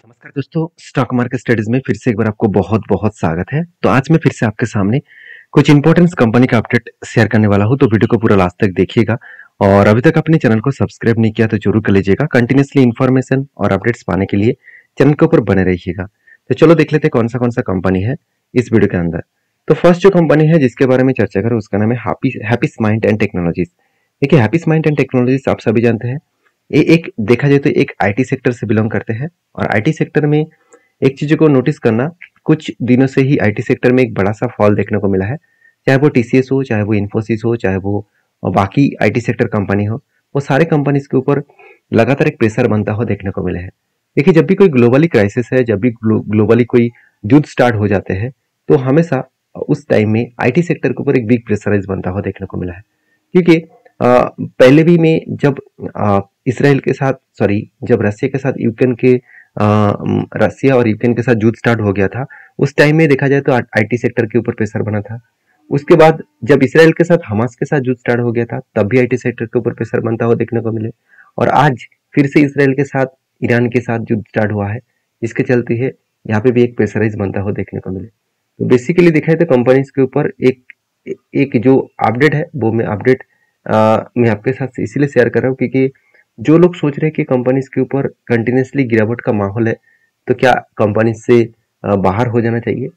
नमस्कार दोस्तों, stock market studies में फिर से एक बार आपको बहुत बहुत स्वागत है। तो आज मैं फिर से आपके सामने कुछ इंपॉर्टेंट कंपनी का अपडेट शेयर करने वाला हूं, तो वीडियो को पूरा लास्ट तक देखिएगा। और अभी तक अपने चैनल को सब्सक्राइब नहीं किया तो जरूर कर लीजिएगा। कंटिन्यूसली इन्फॉर्मेशन और अपडेट्स पाने के लिए चैनल के ऊपर बने रहिएगा। तो चलो देख लेते हैं कौन सा कंपनी है इस वीडियो के अंदर। तो फर्स्ट जो कंपनी है जिसके बारे में चर्चा करें उसका नाम है हैप्पीस माइंड एंड टेक्नोलॉजीज। देखिए, हैप्पीस माइंड एंड टेक्नोलॉजीज आप सभी जानते हैं, ये एक देखा जाए तो एक आईटी सेक्टर से बिलोंग करते हैं। और आईटी सेक्टर में एक चीज को नोटिस करना, कुछ दिनों से ही आईटी सेक्टर में एक बड़ा सा फॉल देखने को मिला है। चाहे वो टीसीएस हो, चाहे वो इन्फोसिस हो, चाहे वो बाकी आईटी सेक्टर कंपनी हो, वो सारे कंपनीज के ऊपर लगातार एक प्रेशर बनता हुआ देखने को मिला है। देखिए, जब भी कोई ग्लोबली क्राइसिस है, जब भी ग्लोबली कोई युद्ध स्टार्ट हो जाते हैं, तो हमेशा उस टाइम में आईटी सेक्टर के ऊपर एक बिग प्रेशराइज बनता हुआ देखने को मिला है। क्योंकि पहले भी में जब इसराइल के साथ जब रसिया के साथ यूक्रेन के रसिया और यूक्रेन के साथ युद्ध स्टार्ट हो गया था, उस टाइम में देखा जाए तो आईटी सेक्टर के ऊपर प्रेशर बना था। उसके बाद जब इसराइल के साथ हमास के साथ युद्ध स्टार्ट हो गया था, तब भी आईटी सेक्टर के ऊपर प्रेशर बनता हुआ देखने को मिले। और आज फिर से इसराइल के साथ ईरान के साथ युद्ध स्टार्ट हुआ है, जिसके चलते है यहाँ पे भी एक प्रेशराइज बनता हुआ देखने को मिले। तो बेसिकली देखा जाए तो कंपनीज के ऊपर एक एक जो अपडेट है वो मैं मैं आपके साथ इसीलिए शेयर कर रहा हूँ क्योंकि जो लोग सोच रहे हैं कि कंपनीज के ऊपर कंटिन्यूसली गिरावट का माहौल है, तो क्या कंपनीज से बाहर हो जाना चाहिए।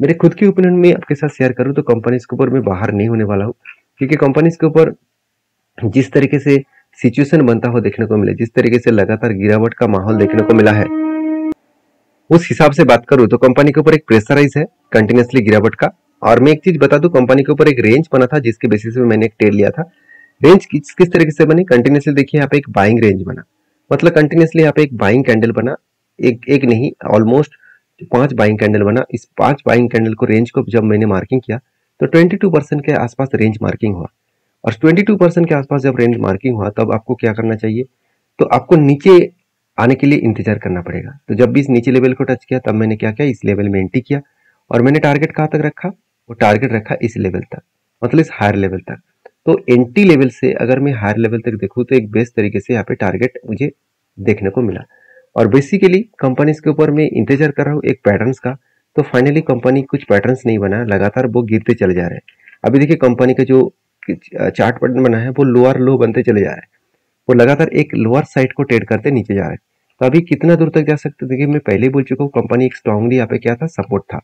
मेरे खुद की ओपिनियन में आपके साथ शेयर करूँ तो कंपनीज के ऊपर मैं बाहर नहीं होने वाला हूँ, क्योंकि कंपनीज के ऊपर जिस तरीके से सिचुएशन बनता हुआ देखने को मिले, जिस तरीके से लगातार गिरावट का माहौल देखने को मिला है, उस हिसाब से बात करूँ तो कंपनी के ऊपर एक प्रेशराइज है कंटिन्यूसली गिरावट का। और मैं एक चीज बता दूं, कंपनी के ऊपर एक रेंज बना था जिसके बेसिस पे मैंने एक ट्रेड लिया था। रेंज किस तरीके से बनी, कंटिन्यूसली देखिए यहाँ पे एक बाइंग रेंज बना, मतलब कंटिन्यूसली यहाँ पे एक बाइंग कैंडल बना, एक नहीं ऑलमोस्ट 5 बाइंग कैंडल बना। इस 5 बाइंग कैंडल को रेंज को जब मैंने मार्किंग किया तो 22% के आसपास रेंज मार्किंग हुआ। और 22% के आसपास जब रेंज मार्किंग हुआ तब आपको क्या करना चाहिए, तो आपको नीचे आने के लिए इंतजार करना पड़ेगा। तो जब भी इस नीचे लेवल को टच किया तब मैंने क्या किया, इस लेवल में एंट्री किया। और मैंने टारगेट कहाँ तक रखा, वो टारगेट रखा इस लेवल तक, मतलब इस हायर लेवल तक। तो एंट्री लेवल से अगर मैं हायर लेवल तक देखूँ तो एक बेस्ट तरीके से यहाँ पे टारगेट मुझे देखने को मिला। और बेसिकली कंपनीज के ऊपर मैं इंतजार कर रहा हूँ एक पैटर्न्स का। तो फाइनली कंपनी कुछ पैटर्न्स नहीं बना, लगातार वो गिरते चले जा रहे हैं। अभी देखिए कंपनी का जो चार्ट पैटर्न बना है वो लोअर लो बनते चले जा रहे हैं, वो लगातार एक लोअर साइड को ट्रेड करते नीचे जा रहे हैं। तो अभी कितना दूर तक जा सकते, देखिए मैं पहले ही बोल चुका हूँ, कंपनी एक स्ट्रांगली यहाँ पे क्या था, सपोर्ट था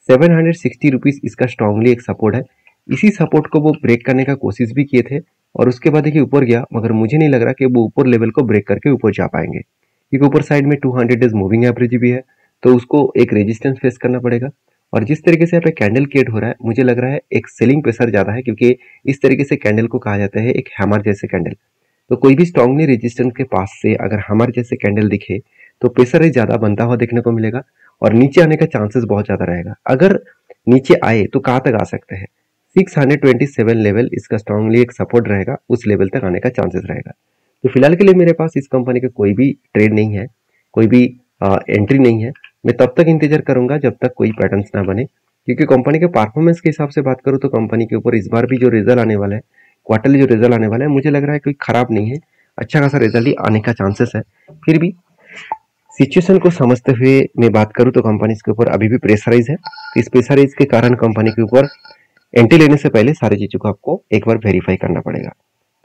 760 रुपीज, इसका स्ट्रांगली एक सपोर्ट है। इसी सपोर्ट को वो ब्रेक करने का कोशिश भी किए थे और उसके बाद देखिए ऊपर गया, मगर मुझे नहीं लग रहा कि वो ऊपर लेवल को ब्रेक करके ऊपर जा पाएंगे, क्योंकि ऊपर साइड में 200 डेज मूविंग एवरेज भी है, तो उसको एक रेजिस्टेंस फेस करना पड़ेगा। और जिस तरीके से यहाँ पे कैंडल क्रिएट हो रहा है, मुझे लग रहा है एक सेलिंग प्रेशर ज्यादा है, क्योंकि इस तरीके से कैंडल को कहा जाता है एक हैमर जैसे कैंडल। तो कोई भी स्ट्रांगली रेजिस्टेंस के पास से अगर हैमर जैसे कैंडल दिखे तो प्रेशर ज्यादा बनता हुआ देखने को मिलेगा और नीचे आने का चांसेस बहुत ज्यादा रहेगा। अगर नीचे आए तो कहाँ तक आ सकते हैं, 627 लेवल इसका स्ट्रांगली एक सपोर्ट रहेगा, उस लेवल तक आने का चांसेस रहेगा। तो फिलहाल के लिए मेरे पास इस कंपनी का कोई भी ट्रेड नहीं है, कोई भी एंट्री नहीं है। मैं तब तक इंतजार करूंगा जब तक कोई पैटर्न्स ना बने, क्योंकि कंपनी के परफॉर्मेंस के हिसाब से बात करूं तो कंपनी के ऊपर इस बार भी जो रिजल्ट आने वाला है, क्वार्टरली जो रिजल्ट आने वाला है, मुझे लग रहा है कोई खराब नहीं है, अच्छा खासा रिजल्ट ही आने का चांसेस है। फिर भी सिचुएशन को समझते हुए मैं बात करूं तो कंपनी के ऊपर अभी भी प्रेशराइज है। तो इस प्रेशराइज के कारण कंपनी के ऊपर एंट्री लेने से पहले सारी चीजों को आपको एक बार वेरीफाई करना पड़ेगा।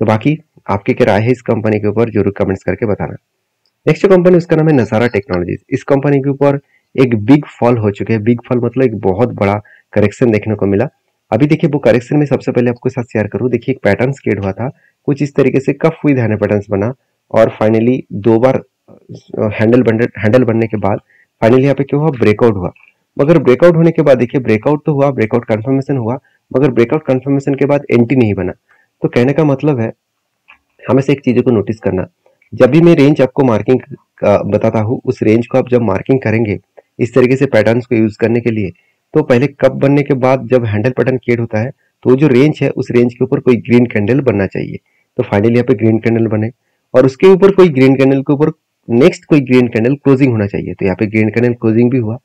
तो बाकी आपकी क्या राय है इस कंपनी के ऊपर, जरूर कमेंट्स करके बताना। नेक्स्ट कंपनी उसका नाम है नजारा टेक्नोलॉजीज। इस कंपनी के ऊपर एक बिग फॉल हो चुके हैं, बिग फॉल मतलब एक बहुत बड़ा करेक्शन देखने को मिला। अभी देखिए वो करेक्शन में सबसे पहले आपको साथ शेयर करूं, देखिए एक पैटर्न क्रिएट हुआ था कुछ इस तरीके से, कफ हुई धाने पैटर्न बना और फाइनली 2 बार हैंडल बनने के बाद फाइनली यहाँ पे क्या हुआ, ब्रेकआउट हुआ। मगर ब्रेकआउट होने के बाद देखिए ब्रेकआउट तो हुआ, ब्रेकआउट कंफर्मेशन हुआ, मगर ब्रेकआउट कंफर्मेशन के बाद एंट्री नहीं बना। तो कहने का मतलब है हमेशा एक चीजों को नोटिस करना, जब भी मैं रेंज आपको मार्किंग बताता हूँ, उस रेंज को आप जब मार्किंग करेंगे इस तरीके से पैटर्न्स को यूज करने के लिए, तो पहले कप बनने के बाद जब हैंडल पैटर्न क्रिएट होता है तो जो रेंज है उस रेंज के ऊपर कोई ग्रीन कैंडल बनना चाहिए। तो फाइनली यहाँ पे ग्रीन कैंडल बने और उसके ऊपर कोई ग्रीन कैंडल के ऊपर नेक्स्ट कोई ग्रीन कैंडल क्लोजिंग होना चाहिए। तो यहाँ पे ग्रीन कैंडल क्लोजिंग भी हुआ।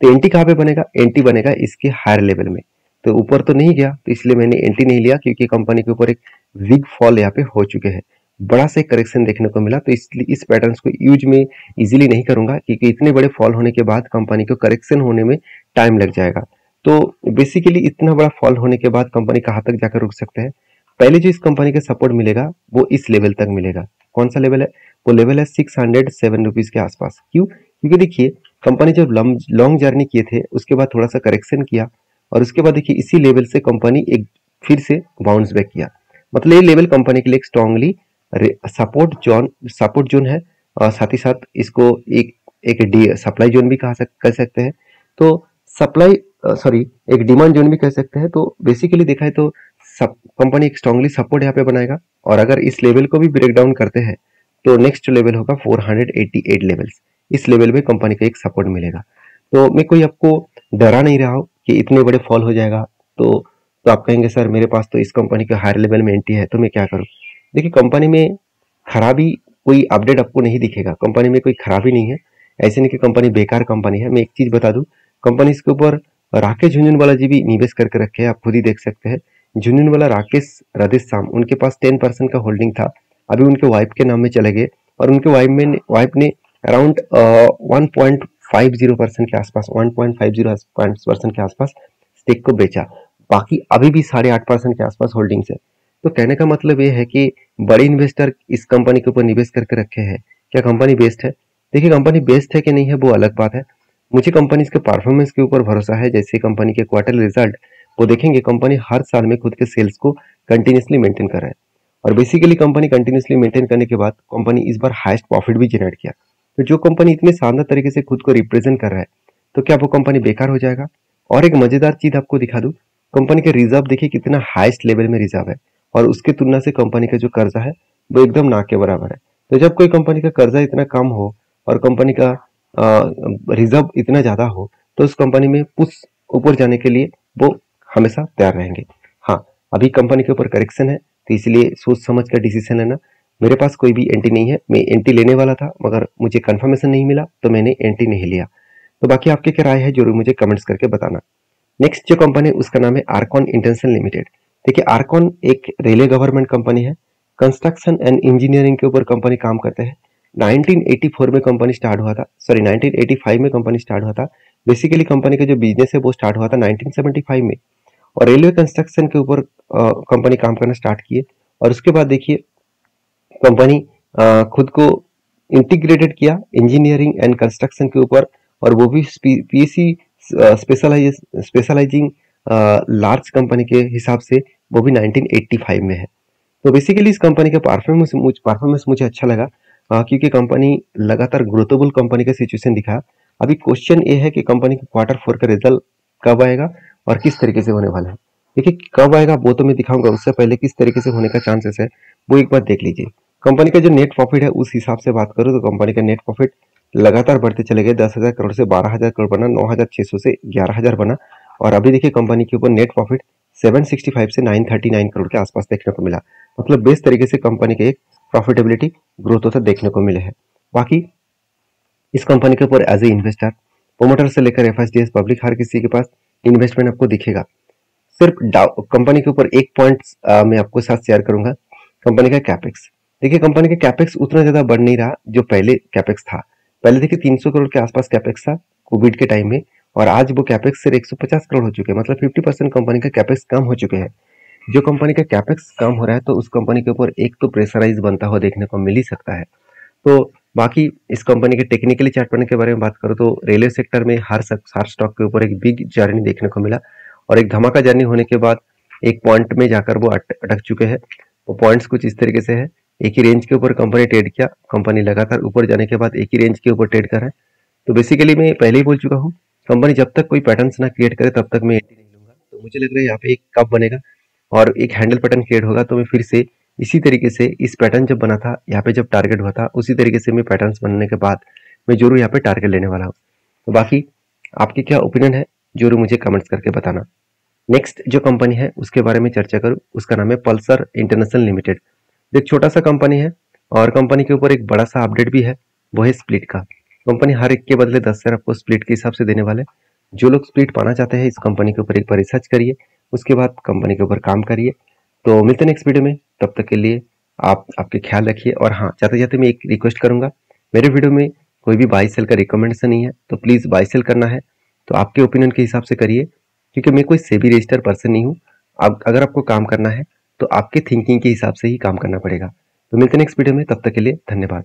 तो एंटी कहाँ पे बनेगा, एंटी बनेगा इसके हायर लेवल में। तो ऊपर तो नहीं गया, तो इसलिए मैंने एंटी नहीं लिया, क्योंकि कंपनी के ऊपर एक बिग फॉल यहाँ पे हो चुके हैं बड़ा सा करेक्शन देखने को मिला। तो इसलिए इस पैटर्न्स को यूज में इजीली नहीं करूंगा, क्योंकि इतने बड़े फॉल होने के बाद कंपनी को करेक्शन होने में टाइम लग जाएगा। तो बेसिकली इतना बड़ा फॉल होने के बाद कंपनी कहाँ तक जाकर रुक सकते हैं? पहले जो इस कंपनी का सपोर्ट मिलेगा वो इस लेवल तक मिलेगा। कौन सा लेवल है? वो लेवल है 607 रुपीज के आसपास। क्यों? क्योंकि देखिए कंपनी जब लॉन्ग जर्नी किए थे उसके बाद थोड़ा सा करेक्शन किया, और उसके बाद देखिए इसी लेवल से कंपनी एक फिर से बाउंस बैक किया। मतलब ये लेवल कंपनी के लिए एक स्ट्रांगली सपोर्ट जोन है, और साथ ही साथ इसको एक एक सप्लाई जोन भी कह सकते हैं। तो सॉरी एक डिमांड जोन भी कह सकते हैं। तो बेसिकली देखा है तो कंपनी एक स्ट्रांगली सपोर्ट यहाँ पे बनाएगा, और अगर इस लेवल को भी ब्रेक डाउन करते हैं तो नेक्स्ट लेवल होगा 488 लेवल्स। इस लेवल में कंपनी का एक सपोर्ट मिलेगा। तो मैं कोई आपको डरा नहीं रहा हूँ कि इतने बड़े फॉल हो जाएगा। तो आप कहेंगे सर मेरे पास तो इस कंपनी के हायर लेवल में एंट्री है, तो मैं क्या करूँ? देखिए कंपनी में खराबी कोई अपडेट आपको नहीं दिखेगा, कंपनी में कोई खराबी नहीं है। ऐसे नहीं कि कंपनी बेकार कंपनी है। मैं एक चीज बता दूं, कंपनी के ऊपर राकेश झुनझुनवाला जी भी निवेश करके रखे हैं, आप खुद ही देख सकते हैं। झुनझुनवाला राकेश राधेश्याम, उनके पास 10% का होल्डिंग था, अभी उनके वाइफ के नाम में चले गए, और उनके वाइफ ने अराउंड 1.50% के आसपास 1.50% के आसपास स्टेक को बेचा। बाकी अभी भी 8.5% के आसपास होल्डिंग्स है। तो कहने का मतलब ये है कि बड़े इन्वेस्टर इस कंपनी के ऊपर निवेश करके रखे हैं। क्या कंपनी बेस्ट है? देखिए कंपनी बेस्ट है कि नहीं है वो अलग बात है। मुझे कंपनी के परफॉर्मेंस के ऊपर भरोसा है। जैसे कंपनी के क्वार्टर रिजल्ट वो देखेंगे, कंपनी हर साल में खुद के सेल्स को कंटिन्यूसली मेंटेन कर रहा है, और बेसिकली कंपनी कंटिन्यूसली मेंटेन करने के बाद कंपनी इस बार हाईएस्ट प्रॉफिट भी जनरेट किया। तो जो कंपनी इतने शानदार तरीके से खुद को रिप्रेजेंट कर रहा है, तो क्या वो कंपनी बेकार हो जाएगा? और एक मजेदार चीज आपको दिखा दूं, कंपनी के रिजर्व देखिए कितना हाईएस्ट लेवल में रिजर्व है, और उसकी तुलना से कंपनी का जो कर्जा है वो एकदम ना के बराबर है। तो जब कोई कंपनी का कर्जा इतना कम हो और कंपनी का रिजर्व इतना ज्यादा हो, तो उस कंपनी में पुश ऊपर जाने के लिए वो हमेशा तैयार रहेंगे। हाँ, अभी कंपनी के ऊपर करेक्शन है, तो इसलिए सोच समझ कर डिसीजन लेना। मेरे पास कोई भी एंट्री नहीं है, मैं एंट्री लेने वाला था मगर मुझे कंफर्मेशन नहीं मिला तो मैंने एंट्री नहीं लिया। तो बाकी आपकी क्या राय है जरूर मुझे कमेंट्स करके बताना। नेक्स्ट जो कंपनी है उसका नाम है आर्कॉन इंटरनेशनल लिमिटेड। देखिए आर्कॉन एक रेलवे गवर्नमेंट कंपनी है, कंस्ट्रक्शन एंड इंजीनियरिंग के ऊपर कंपनी काम करते हैं। 1984 में कंपनी स्टार्ट हुआ था, सॉरी 1985 में कंपनी स्टार्ट हुआ था। बेसिकली कंपनी का जो बिजनेस है वो स्टार्ट हुआ था 1975 में, और रेलवे कंस्ट्रक्शन के ऊपर कंपनी काम करना स्टार्ट किए। और उसके बाद देखिए कंपनी खुद को इंटीग्रेटेड किया इंजीनियरिंग एंड कंस्ट्रक्शन के ऊपर, और वो भी पीएससी स्पेशलाइजिंग लार्ज कंपनी के हिसाब से वो भी 1985 में है। तो बेसिकली इस कंपनी का परफॉर्मेंस मुझे अच्छा लगा, क्योंकि कंपनी लगातार ग्रोथेबल कंपनी का सिचुएशन दिखा। अभी क्वेश्चन ये है कि कंपनी का Q4 का रिजल्ट कब आएगा और किस तरीके से होने वाला है। देखिए कब आएगा वो तो मैं दिखाऊंगा, उससे पहले किस तरीके से होने का चांसेस है वो एक बार देख लीजिए। कंपनी का जो नेट प्रॉफिट है उस हिसाब से बात करूँ तो कंपनी का नेट प्रॉफिट लगातार बढ़ते चले गए। 10,000 करोड़ से 12,000 करोड़ बना, 9,600 से 11,000 बना, और अभी देखिए कंपनी के ऊपर नेट प्रॉफिट 765 से 939 करोड़ के आसपास देखने को मिला। मतलब बेस्ट तरीके से कंपनी के एक प्रॉफिटेबिलिटी ग्रोथ होता देखने को मिले है। बाकी इस कंपनी के ऊपर एज ए इन्वेस्टर प्रोमोटर से लेकर एफएसडीएस पब्लिक हर किसी के पास इन्वेस्टमेंट आपको दिखेगा। सिर्फ कंपनी के ऊपर एक पॉइंट मैं आपको साथ शेयर करूंगा, कंपनी का कैपेक्स। देखिए कंपनी का कैपेक्स उतना ज्यादा बढ़ नहीं रहा जो पहले कैपेक्स था। पहले देखिए 300 करोड़ के आसपास कैपेक्स था कोविड के टाइम में, और आज वो कैपेक्स सिर्फ 150 करोड़ हो चुके हैं। मतलब 50% कंपनी का कैपेक्स कम हो चुके हैं। जो कंपनी का कैपेक्स कम हो रहा है तो उस कंपनी के ऊपर एक तो प्रेशराइज बनता हुआ देखने को मिल ही सकता है। तो बाकी इस कंपनी के टेक्निकली चार्ट पढ़ने के बारे में बात करूँ तो रेलवे सेक्टर में हर स्टॉक के ऊपर एक बिग जर्नी देखने को मिला, और एक धमाका जर्नी होने के बाद एक पॉइंट में जाकर वो अटक चुके हैं। वो पॉइंट्स कुछ इस तरीके से है, एक ही रेंज के ऊपर कंपनी ट्रेड किया, कंपनी लगातार ऊपर जाने के बाद एक ही रेंज के ऊपर ट्रेड कर रहा है। तो बेसिकली मैं पहले ही बोल चुका हूँ, कंपनी जब तक कोई पैटर्न्स ना क्रिएट करे तब तक मैं एंट्री नहीं लूंगा। तो मुझे लग रहा है यहाँ पे एक कप बनेगा और एक हैंडल पैटर्न क्रिएट होगा, तो मैं फिर से इसी तरीके से इस पैटर्न जब बना था यहाँ पे जब टारगेट हुआ था उसी तरीके से मैं पैटर्न्स बनने के बाद मैं जरूर यहाँ पे टारगेट लेने वाला हूँ। तो बाकी आपकी क्या ओपिनियन है जरूर मुझे कमेंट्स करके बताना। नेक्स्ट जो कंपनी है उसके बारे में चर्चा करूँ, उसका नाम है पल्सर इंटरनेशनल लिमिटेड। एक छोटा सा कंपनी है और कंपनी के ऊपर एक बड़ा सा अपडेट भी है, वो है स्प्लिट का। कंपनी हर एक के बदले 10 शेयर आपको स्प्लिट के हिसाब से देने वाले। जो लोग स्प्लिट पाना चाहते हैं इस कंपनी के ऊपर एक बार रिसर्च करिए, उसके बाद कंपनी के ऊपर काम करिए। तो मिलते हैं नेक्स्ट वीडियो में, तब तक के लिए आप आपके ख्याल रखिए। और हाँ, जाते जाते मैं एक रिक्वेस्ट करूंगा, मेरे वीडियो में कोई भी बाई सेल का रिकमेंडेशन नहीं है, तो प्लीज़ बाई सेल करना है तो आपके ओपिनियन के हिसाब से करिए, क्योंकि मैं कोई सेबी रजिस्टर्ड पर्सन नहीं हूँ। अब अगर आपको काम करना है तो आपके थिंकिंग के हिसाब से ही काम करना पड़ेगा। तो मिलते हैं नेक्स्ट वीडियो में, तब तक के लिए धन्यवाद।